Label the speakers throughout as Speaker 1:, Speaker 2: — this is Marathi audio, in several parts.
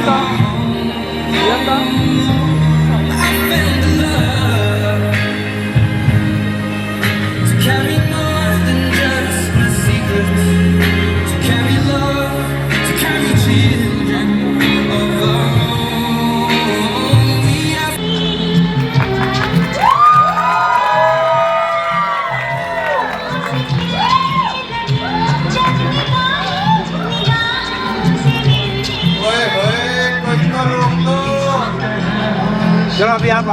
Speaker 1: प्रियंका प्रियंका चलो अभी आप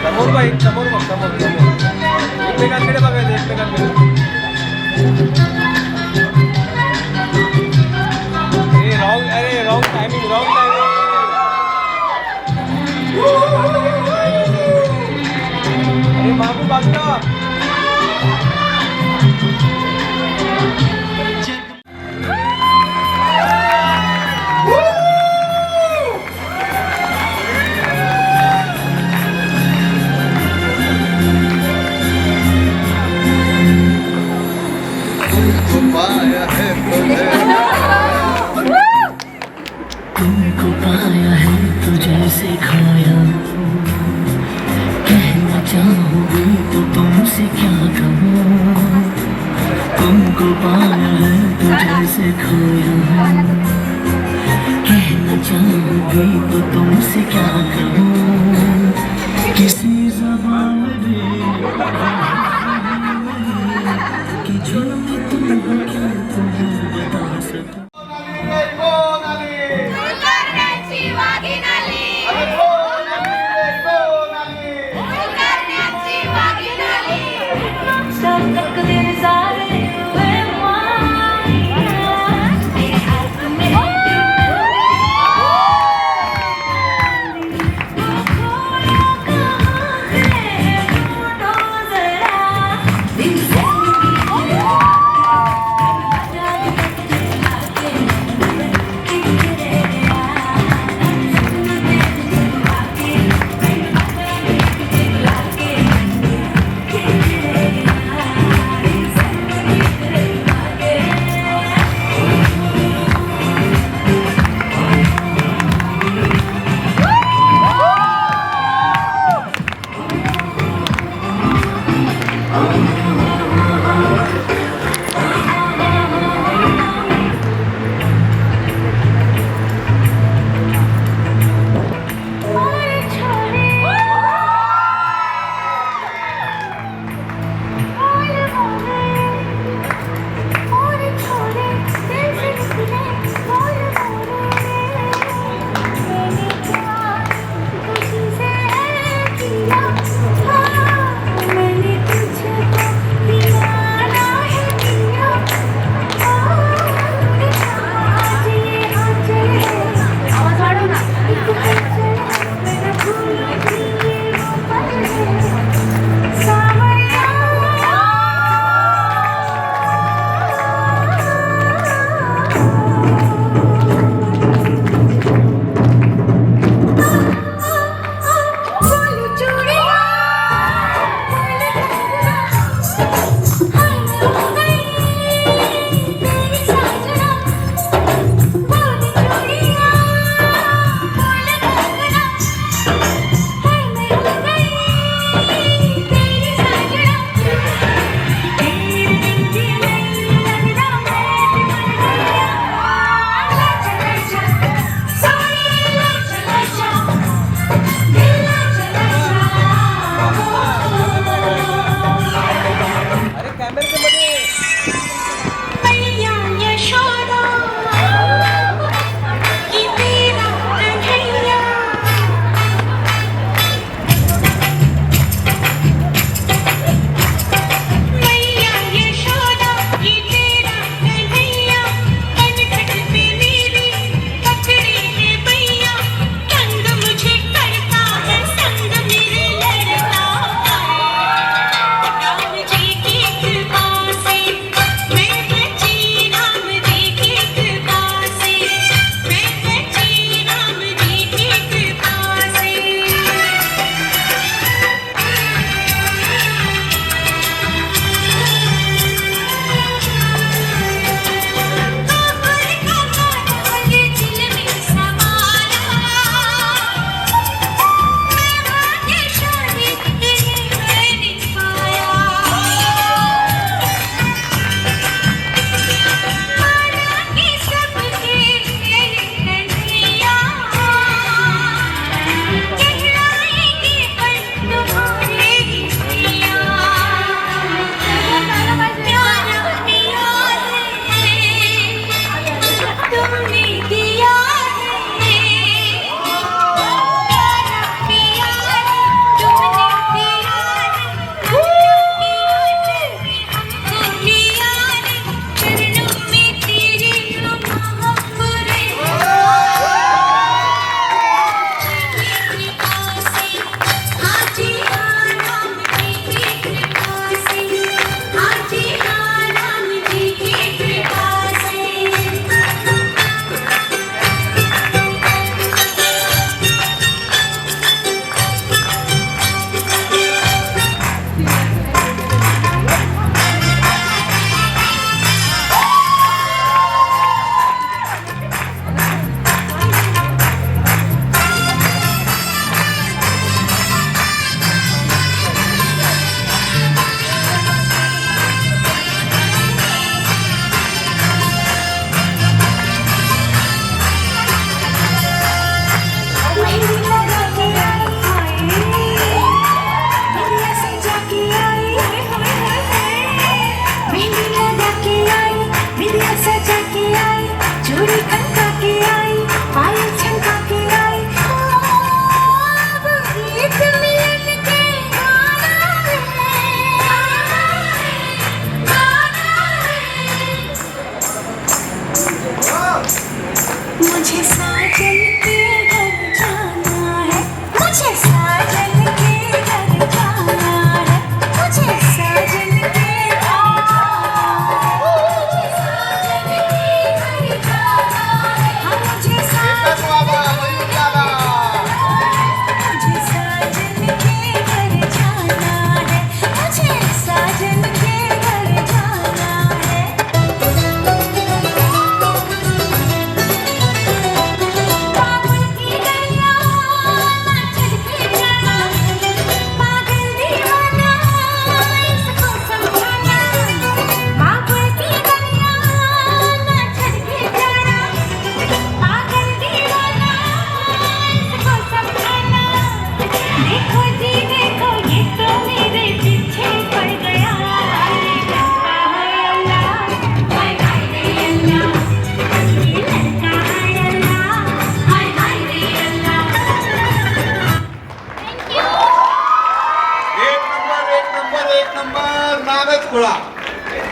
Speaker 1: समोर बाई समोर बघ समोर एकमेकांकडे बघायचं एकमेकांकडे अरे रॉंग टायमिंग अरे मागू बाजूला
Speaker 2: तुमको पाया है तुझे सिखाया कहना चाहूँगी तो तुमसे क्या कहूँ तुमको पाया है तुझे सिखाया कहना चाहूँगी तो तुमसे क्या कहूँ किसी ज़बान में कि जो तुम हो क्या तुम बता सकूँ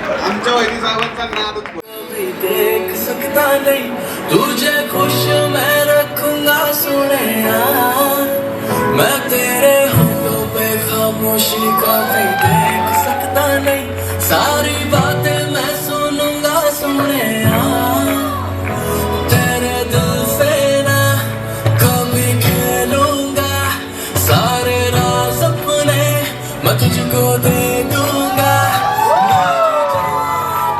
Speaker 3: आमच्या वहिनी साहेबांचा नाद
Speaker 2: कभी देख सकता नहीं तुझे खुश मैं रखूंगा सुने यार मैं तेरे होठों पे खामोशी कभी देख सकता नहीं सारी बातें मैं सुनूंगा सुने यार तेरे दिल से ना कभी खेलूंगा सारे राज अपने मैं तुझको दे दूंगा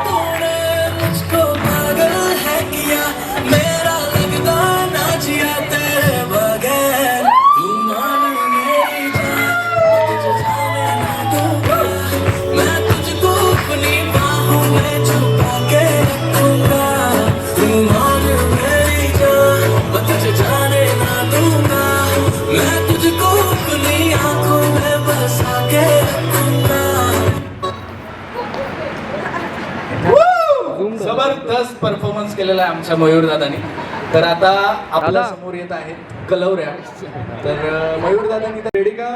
Speaker 2: तूने मुझको पागल है किया मेरा लगता ना जिया तेरे बगैर तू मान मेरी जान तुझे जाने ना दूंगा मैं तुझको अपनी बाहों में छुपा के रखूंगा तू मान मेरी जान मैं तुझे जाने ना दूंगा मैं तुझको अपनी आंखों में बसा के रखूंगा
Speaker 4: जबरदस्त परफॉर्मन्स केलेला आहे आमच्या मयूर दादानी. तर आता आपल्या समोर येत आहेत कलवऱ्या. तर मयूर दादानी रेडी का?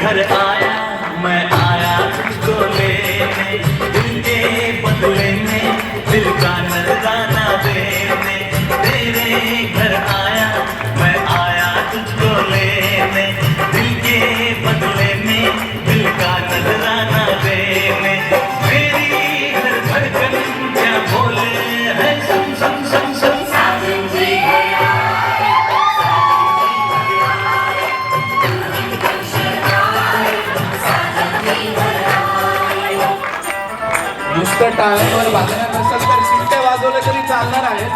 Speaker 2: घर आया मैं आया तुझको लेने दिल के बदले में दिल का नजराना देने तेरे घर आया मैं आया तुझको लेने दिल के बदले में दिल का नजराना देने मेरी हर धड़कन क्या बोले है सम सम सम सम साजन जी
Speaker 4: नुसतं टाळ्यांवर वाजणार नसेल तर शिट्ट्या वाजवल्या तरी चालणार आहे.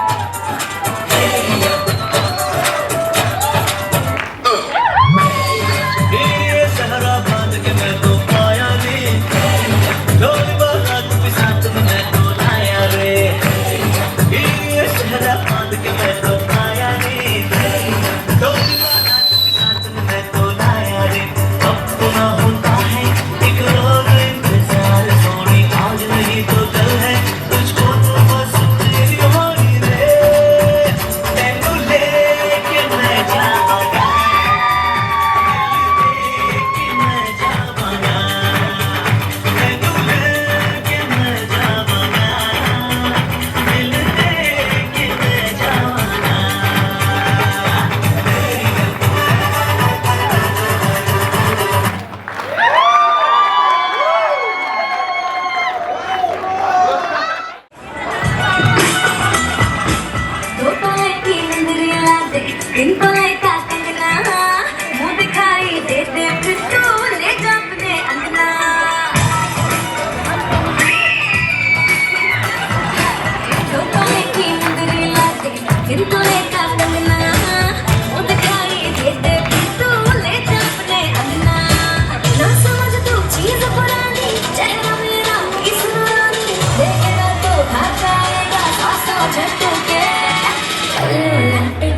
Speaker 2: ये सहरा बांध के मैं तो पाया रे ढोल बारात के साथ मैं तो लाया रे ये सहरा बांध के मैं तो पाया रे ढोल बारात के साथ मैं तो लाया रे अब तो ना होता है एक रोज इंतजार सोनी आज नहीं तो कल है तुझको तो बस तेरी होनी रे तेनू लेके मैं जाऊंगा
Speaker 5: इनको लेता कंगना मुंह दिखाई देते फिर तू ले जा अपने अंगना दोनों की मुंदरी लाते इनको लेता कंगना मुंह दिखाई देते फिर तू ले जा अपने अंगना ना समझ तू चीज पुरानी चेहरा मेरा इस रानी देखेगा तो भाग जाएगा सांसों झटके तेरे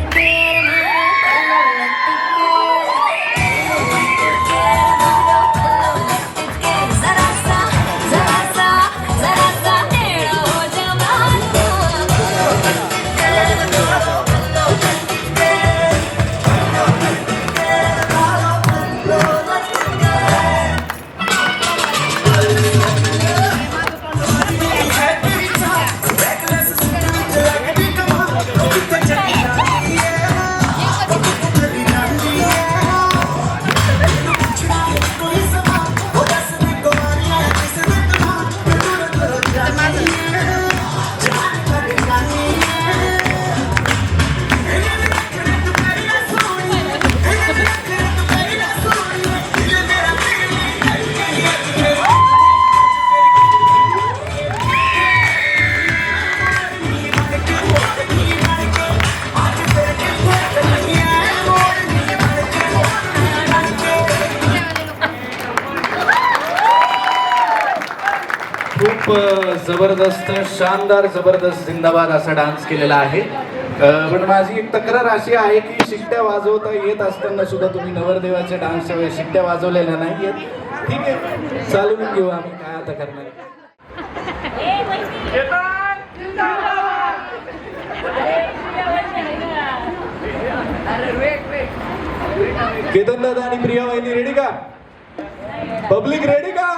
Speaker 4: जबरदस्त, शानदार, जबरदस्त, जिंदाबाद असा डान्स केलेला आहे. पण माझी एक तक्रार अशी आहे की शिट्ट्या वाजवता येत असताना सुद्धा तुम्ही नवरदेवाच्या डान्सच्या वेळेस शिट्ट्या वाजवलेल्या नाही आहेत. ठीक आहे, चालवून घेऊ आम्ही, काय आता करणार. केतन दादा आणि प्रिया वहिनी रेडी का? पब्लिक रेडी का?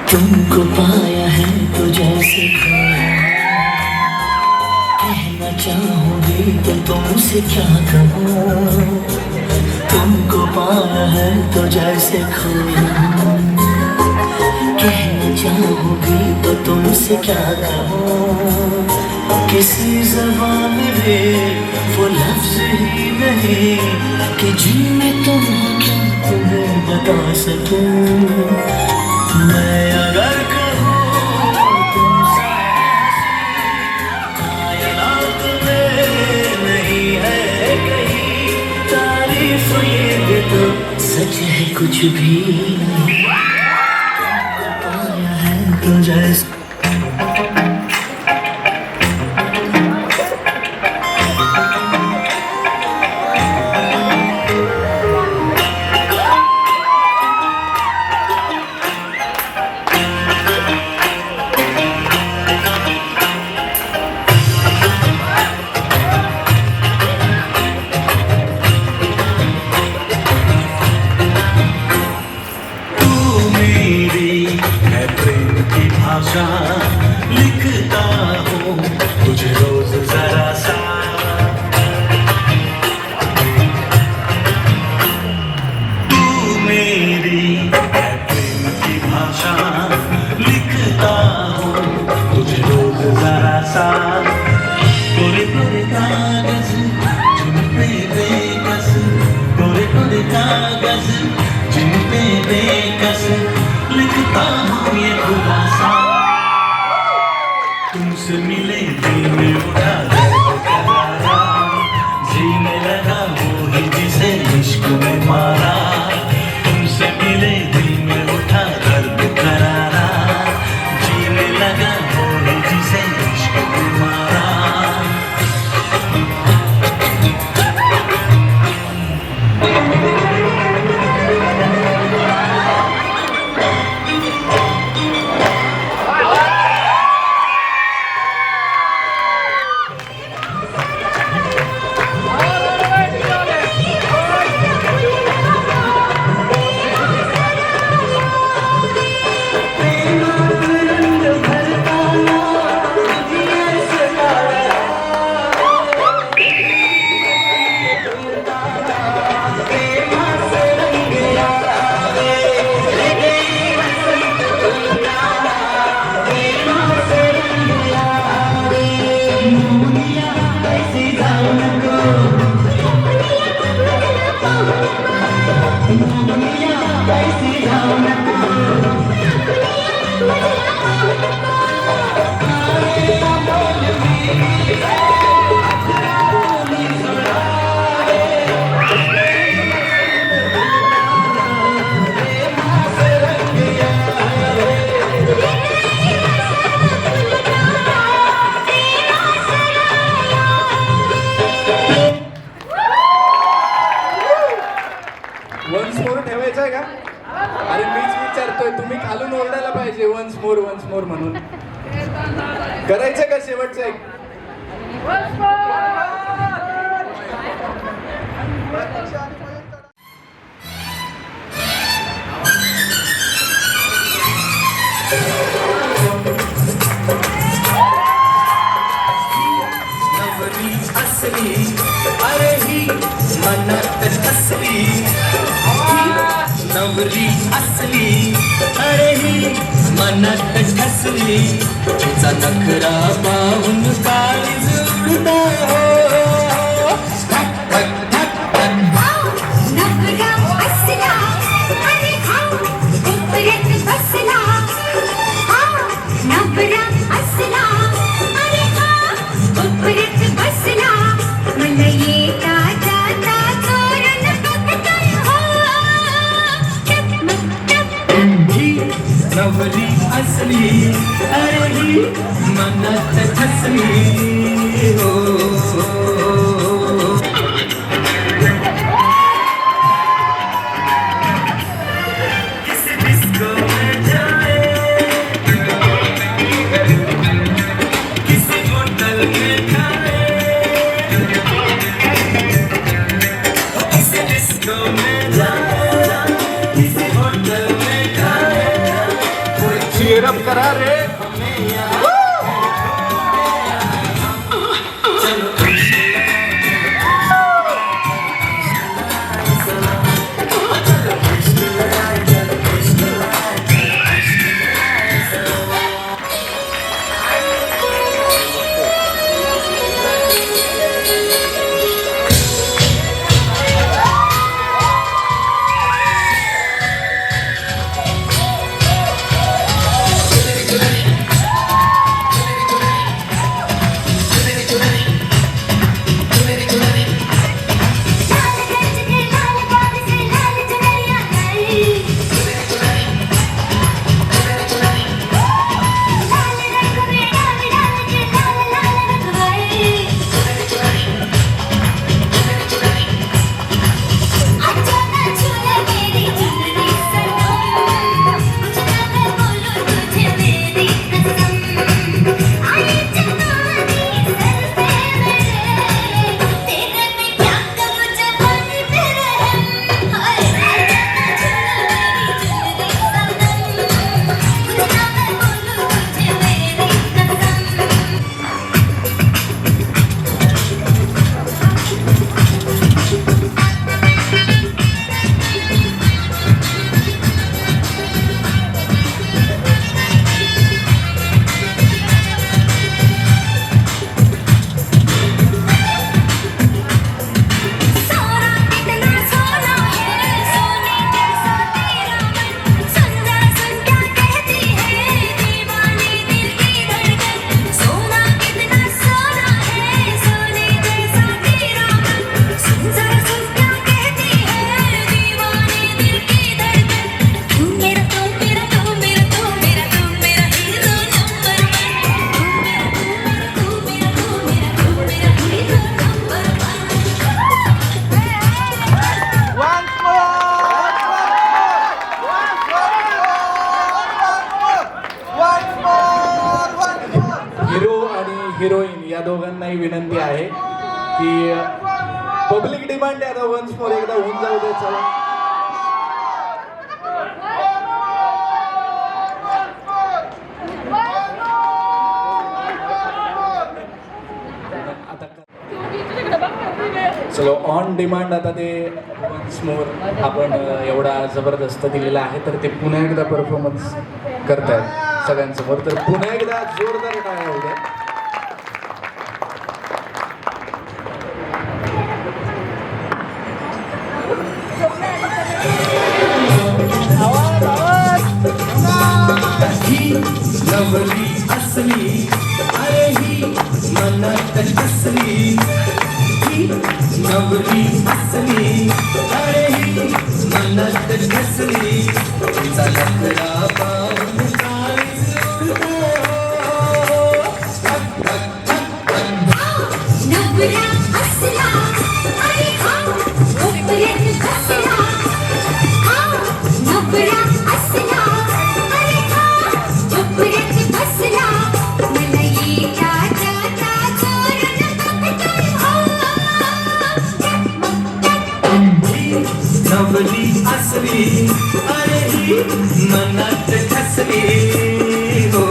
Speaker 2: तुमको पाया है तो जैसे कहना चाहूंगी तो तुमसे क्या कहूँ. तुमको पाया है तो जैसे कहना चाहूंगी तो तुमसे क्या कहूँ. किसी ज़बान में भी वो लफ्ज़ ही नहीं कि जीने तुम क्या तुम्हें बता सकूं. मैं अगर कहूँ तुमसे कायनात में नहीं है कहीं तारीफ ये तो सच है कुछ भी पाया है तो जैसे लिखता हूँ तुझे रोज जरा सा. तू मेरी है प्रेम की भाषा. लिखता हूँ तुझे रोज जरा सा. कोरे कोरे कागज जिन पे बेकस, कोरे कोरे कागज जिन पे बेकस लिखता हूँ ये खुलासा. तुमसे मिले दिल में उठा दर्द करारा. जीने लगा वो ही जिसे इश्क में मारा. तुमसे मिले दिल में उठा दर्द करारा. जीने लगा वो ही जिसे इश्क में मारा.
Speaker 4: वन्स मोर ठेवायचं आहे का? अरे मीच विचारतोय, तुम्ही खालून ओरडायला पाहिजे वन्स मोर म्हणून. करायचं का शेवटचं एक?
Speaker 2: अरे ही मनात हसली, ही नवरी असली, अरे ही मनात हसली, तिचा नखरा पाहून काळीज उडता हो.
Speaker 5: नवरा असला अरे खाऊ उपरत बसला, नवरा असला अरे खाऊ उपरत बसला, मला येता जाता चोरून बघतोय हो.
Speaker 2: ही नवरी असली, अरे ही मनात हसली हो. किसी डिस्को में जाए, किसी होटल में खाए, किसी डिस्को में जाए, किसी होटल में खाए,
Speaker 4: cheer up करा रे. हिरोईन या दोघांनाही विनंती आहे की पब्लिक डिमांड आहे, आता वन्स मोर एकदा होऊन जाऊ दे. चला चलो ऑन डिमांड आता ते वन्स मोर आपण एवढा जबरदस्त दिलेला आहे, तर ते पुन्हा एकदा परफॉर्मन्स करतायत सगळ्यांसमोर, तर पुन्हा एकदा जोरदार टाळ्या होऊ द्या.
Speaker 2: नवरी असली, अरे ही मनात हसली, ही नवरी असली, अरे ही मनात हसली, तिचा नखरा पाहून काळीज उडता हो.
Speaker 5: नवरा असला अरे खाऊ उपरत बसला, नवरा असला अरे खाऊ उपरत बसला, मला येता जाता चोरून बघतोय हो.
Speaker 2: नवरी असली, अरे ही मनात हसली हो.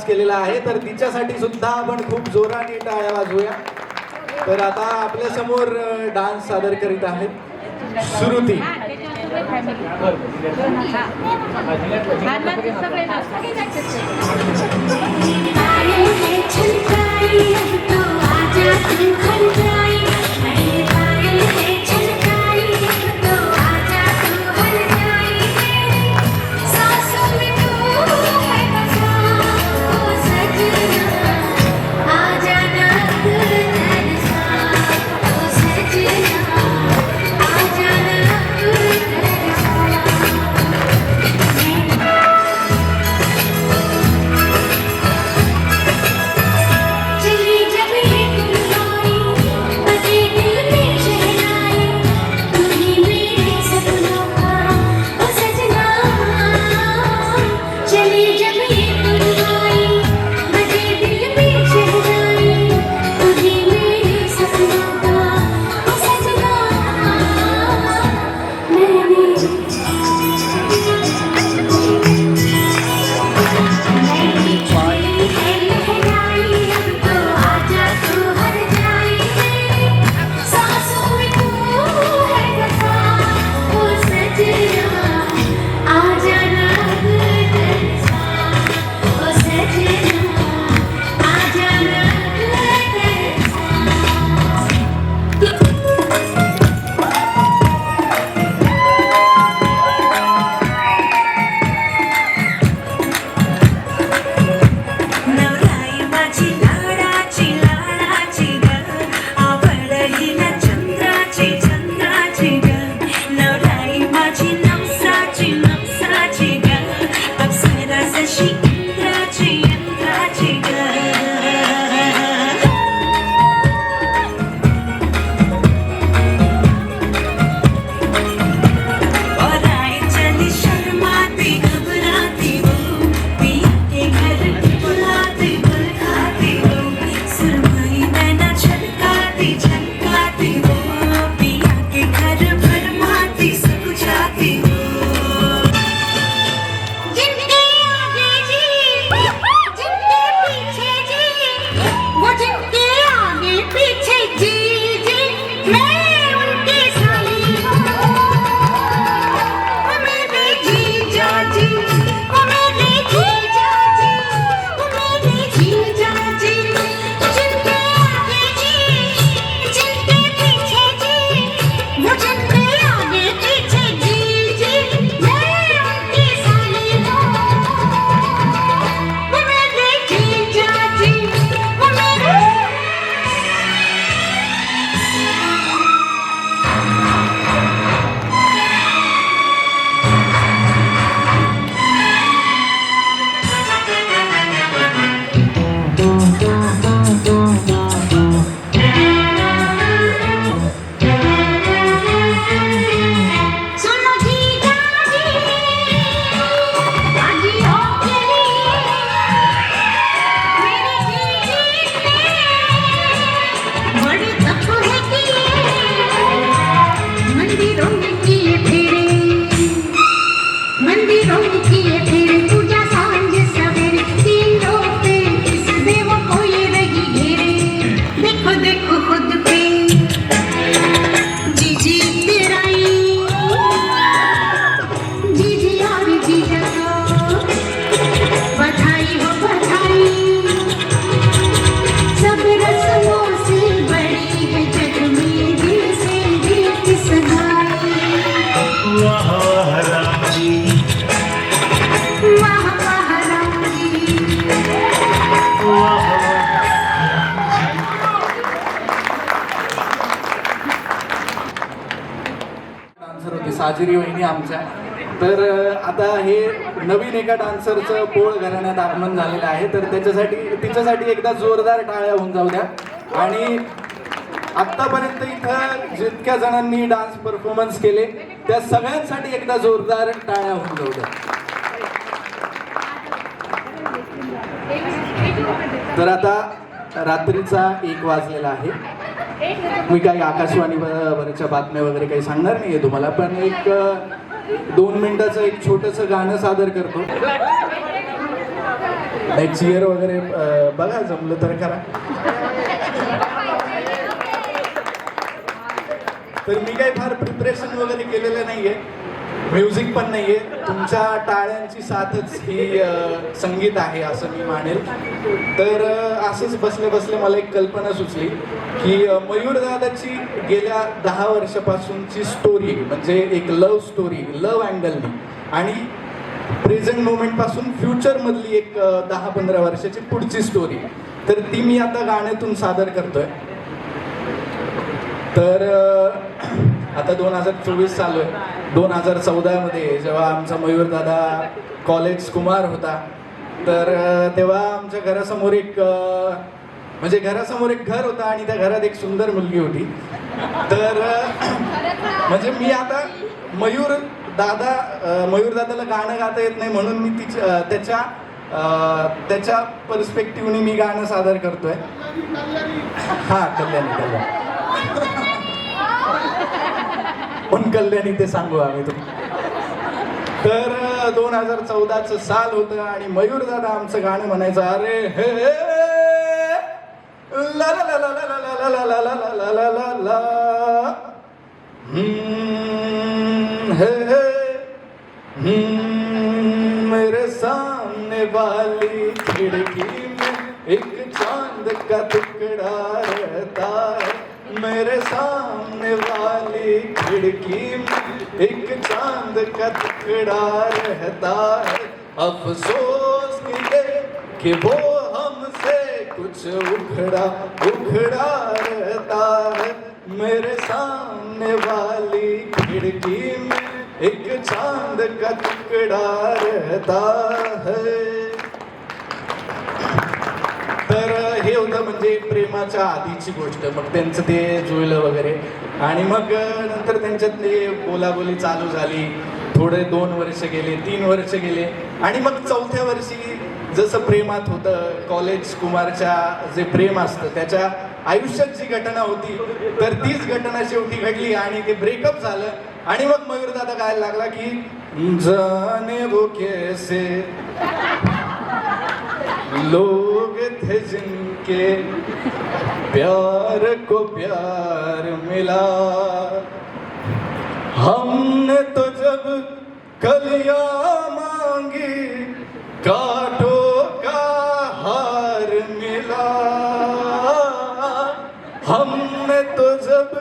Speaker 4: केलेला आहे, तर तिच्यासाठी सुद्धा आपण खूप जोराने टाळ्या वाजवूया. तर आता आपल्या समोर डान्स सादर करीत आहेत श्रुती. साजिरी वहिनी आमच्या. तर आता हे नवीन एका डान्सरचं पोळ घराण्यात आगमन झालेलं आहे, तर तिच्यासाठी एकदा जोरदार टाळ्या होऊन जाऊ द्या. आणि आत्तापर्यंत इथं जितक्या जणांनी डान्स परफॉर्मन्स केले त्या सगळ्यांसाठी एकदा जोरदार टाळ्या होऊन जाऊ द्या. तर आता रात्रीचा 1 वाजलेला आहे. मी काही आकाशवाणीवरच्या बातम्या वगैरे काही सांगणार नाहीये तुम्हाला, पण एक 2 मिनिटाचं एक छोटंसं गाणं सादर करतो. नाही चिअर वगैरे बघा जमलं तर करा. तर मी काही फार प्रिपरेशन वगैरे केलेलं नाहीये, म्युझिक पण नाहीये, तुमच्या टाळ्यांची साथच ही संगीत आहे असं मी मानेल. तर असंच बसले बसले मला एक कल्पना सुचली की मयूर दादाची गेल्या 10 वर्षापासूनची स्टोरी म्हणजे एक लव्ह स्टोरी, लव्ह अँगलनी आणि प्रेझेंट मोमेंट पासून फ्युचर मधली एक 10-15 वर्षाची पुढची स्टोरी, तर ती मी आता गाण्यातून सादर करतोय. तर आता 2024 चालू आहे. 2014 मध्ये जेव्हा आमचा मयूर दादा कॉलेज कुमार होता, तर तेव्हा आमच्या घरासमोर एक म्हणजे घरासमोर एक घर होतं आणि त्या घरात एक सुंदर मुलगी होती. तर म्हणजे मी आता मयूर दादाला गाणं गाता येत नाही म्हणून मी त्याच्या पर्स्पेक्टिव्हने मी गाणं सादर करतोय. हा कल्याणी पण कल्याणी ते सांगू आम्ही तर 2014चं साल होतं आणि मयूर दादा आमचं गाणं म्हणायचं, अरे हे ला ला ला ला ला ला ला ला ला ला ला ला मेरे सामने वाली खिड़की में एक चांद का टुकड़ा रहता है, मेरे सामने वाली खिड़की में एक चांद का टुकड़ा रहता है, अफसोस ये कि वो हमसे कुछ उखड़ा रहता है, मेरे सामने वाली खिड़की में एक चांद का टुकड़ा रहता है. तर हे होतं म्हणजे प्रेमाच्या आधीची गोष्ट. मग त्यांचं ते जुळलं वगैरे आणि मग नंतर त्यांच्यात ते बोलाबोली चालू झाली. थोडे 2 वर्ष गेले, 3 वर्ष गेले आणि मग 4थ्या वर्षी जसं प्रेमात होतं, कॉलेज कुमारच्या जे प्रेम असतं त्याच्या आयुष्यात जी घटना होती तर तीच घटना शेवटी घडली आणि ते ब्रेकअप झालं. आणि मग मयूर दादा गायला लागला की जाने वो कैसे लोग थे जिनके प्यार को प्यार मिला, हमने तो जब कलियां मांगी कांटों का हार मिला, हमने तो जब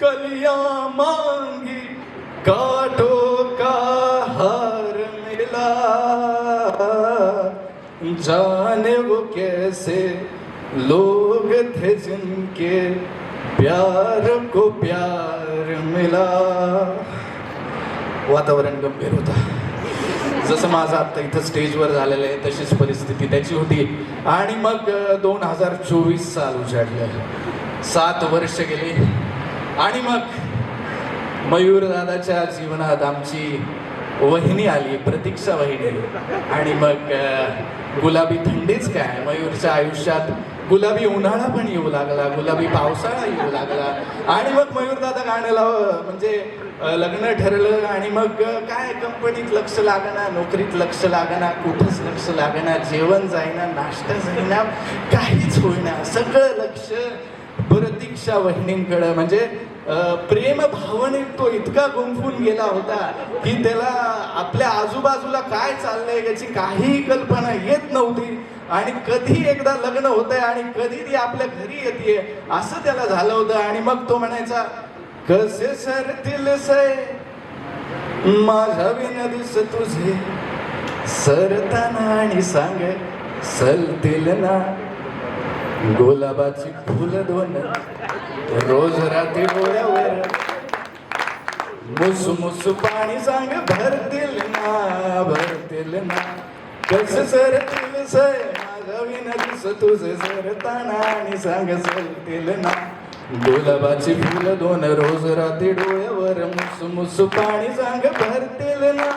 Speaker 4: कलियां मांगी कांटों का हार मिला, जाने वो कैसे लोग थे जिनके प्यार को प्यार मिला. वातावरण गंभीर होतं, जसं माझं आता इथं स्टेजवर झालेलं आहे तशीच परिस्थिती त्याची होती. आणि मग 2024 साल उजाडलं, 7 वर्ष गेले आणि मग मयूर दादाच्या जीवनात आमची वहिनी आली, प्रतीक्षा वहिनी. आणि मग गुलाबी थंडीच काय, मयूरच्या आयुष्यात गुलाबी उन्हाळा पण येऊ लागला, गुलाबी पावसाळा येऊ लागला. आणि मग मयूर दादा गाण्याला म्हणजे लग्न ठरलं आणि मग काय कंपनीत लक्ष लागना, नोकरीत लक्ष लागना, कुठंच लक्ष लागना, जेवण जाईना, नाश्ता जाईना, काहीच होईना, सगळं लक्ष प्रतीक्षा वहिनींकडं. म्हणजे प्रेम भावनेत तो इतका गुंफून गेला होता की त्याला आपल्या आजूबाजूला काय चाललंय याची काहीही कल्पना येत नव्हती. आणि कधी एकदा लग्न होतंय आणि कधी ती आपल्या घरी येते असं त्याला झालं होतं. आणि मग तो म्हणायचा, कसे सरतील से माझ्या विना दिस तुझे सरताना आणि सांग सलतील ना गुलाबाची फुलं 2 रोज रात्री डोळ्यावर मुसू मुसू पाणी सांग भरतील ना कसं सरतील से माझ्या विना दिस तुझे सरताना आणि सांग सलतील ना गुलाबाची फुलं 2 रोज रात्री डोळ्यावर मुसू मुसू पाणी सांग भरतील ना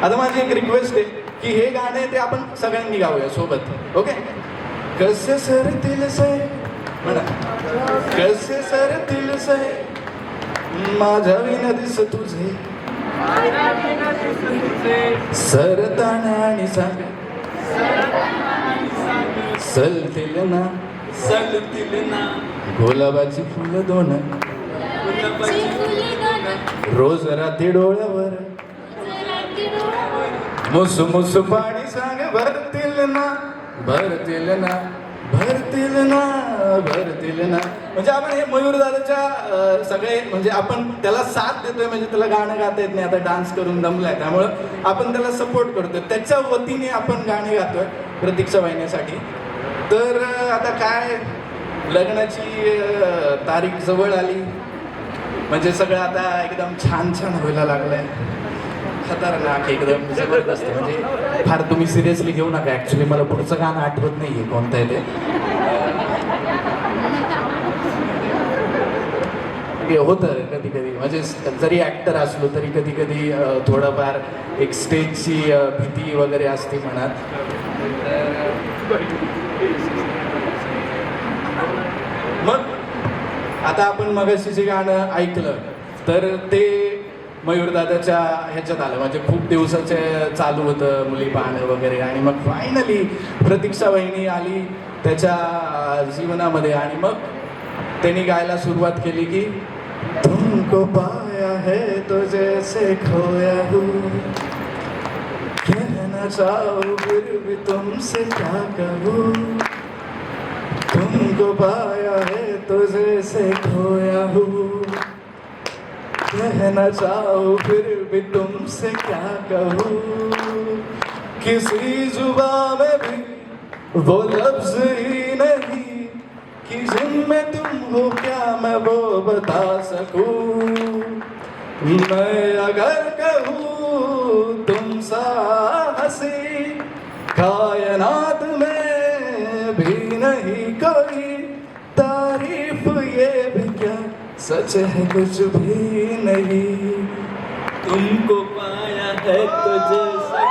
Speaker 4: आता माझी एक रिक्वेस्ट आहे की हे गाणे ते आपण सगळ्यांनी गाऊया सोबत. ओके, कसे सरतील से म्हणा, कसे सरतील से माझ्या विना दिस तुझे सरताना आणि सांग सलतील ना गुलाबाची फुलं दोन रोज रात्री डोळ्यावर मुसू मुसू पाणी सांग भरतील ना म्हणजे आपण हे मयूर दादाच्या सगळे म्हणजे आपण त्याला साथ देतोय म्हणजे त्याला गाणं गाता येत नाही आता डान्स करून दमलाय त्यामुळं आपण त्याला सपोर्ट करतोय त्याच्या वतीने आपण गाणे गातोय प्रतीक्षा वाहिनीसाठी. तर आता काय लग्नाची तारीख जवळ आली म्हणजे सगळं आता एकदम छान व्हायला लागलंय खतरनाक एकदम जबरदस्त म्हणजे फार तुम्ही सिरियसली घेऊ नका. ॲक्च्युली मला पुढचं गाणं आठवत नाही आहे कोणतं आहे ते होतं कधी म्हणजे जरी ॲक्टर असलो तरी कधी थोडंफार एक स्टेजची भीती वगैरे असते मनात. मग आता आपण मगाशी जे गाणं ऐकलं तर ते मयूरदादाच्या ह्याच्यात आलं म्हणजे खूप दिवसाचे चालू होतं मुली पाहणं वगैरे आणि मग फायनली प्रतीक्षा वहिनी आली त्याच्या जीवनामध्ये आणि मग त्यांनी गायला सुरुवात केली की तुमको पाया है तो जैसे खोया हूँ कहना चाहूँ फिर भी तुमसे क्या कहूँ तुमको पाया है तो जैसे खोया हूँ कहना चाहूँ फिर भी तुमसे क्या कहूँ किसी जुबान में भी वो लफ्ज ही नहीं कि जिनमें तुम हो क्या मैं वो बता सकूं. मैं अगर कहूँ तुम सा हंसी कायनात में भी नहीं कोई तारीफ ये भी क्या सच है कुछ भी नहीं.
Speaker 2: तुमको पाया है तो जैसा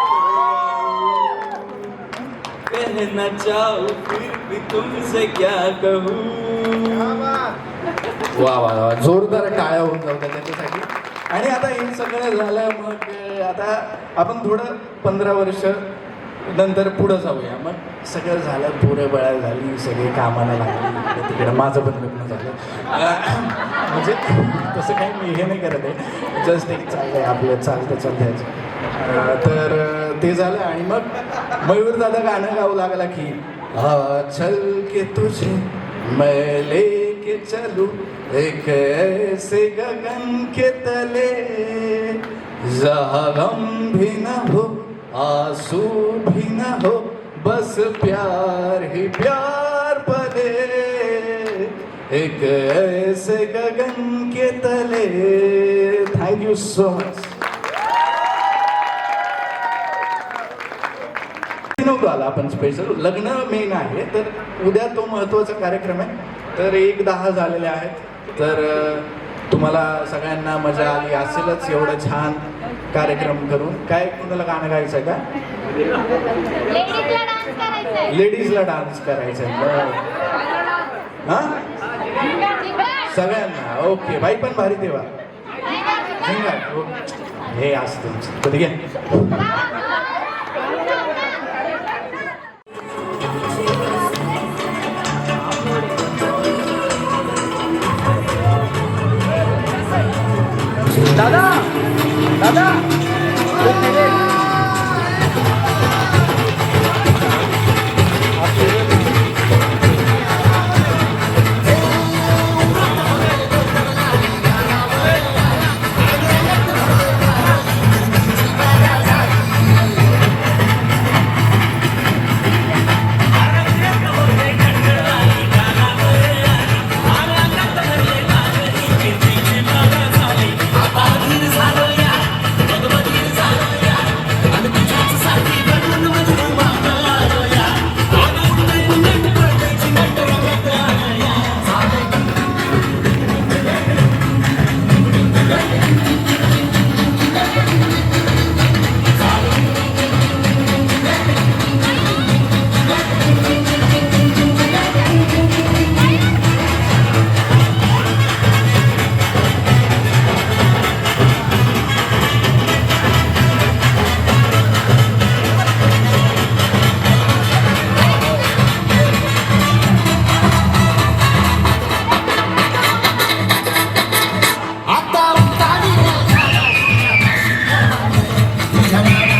Speaker 2: कहना चाहूँ फिर भी तुमसे क्या कहूँ.
Speaker 4: वा वा वा जोरदार टाळ्या होऊन जाऊ त्याच्यासाठी. आणि आता हे सगळं झालं मग आता आपण थोडं 15 वर्ष नंतर पुढं जाऊया. मग सगळं झालं पोरं बळा झाली सगळे कामाला लागली तिकडे माझं पण लग्न झालं म्हणजे तसं काही मी हे नाही करत आहे जस्ट एक चाललंय आपलं चालतं तर ते झालं. आणि मग मयूर दादा गाणं गाऊ लागला की चल के तुझे मैं लेके चलूं एक ऐसे गगन के तले जहाँ गम भी न हो आंसू भी न हो बस प्यार ही प्यार पले एक ऐसे गगन के तले. Thank you so much. नव्हतं आला आपण स्पेशल लग्न मेन आहे तर उद्या तो महत्त्वाचा कार्यक्रम आहे तर 1-10 झालेले आहेत तर तुम्हाला सगळ्यांना मजा आली असेलच एवढं छान कार्यक्रम करून. काय कोणाला गाणं गायचं आहे का लेडीजला डान्स करायचा आहे हां सगळ्यांना ओके बाई पण भारी देवा हे असतं कधी घ्या. दादा
Speaker 5: रे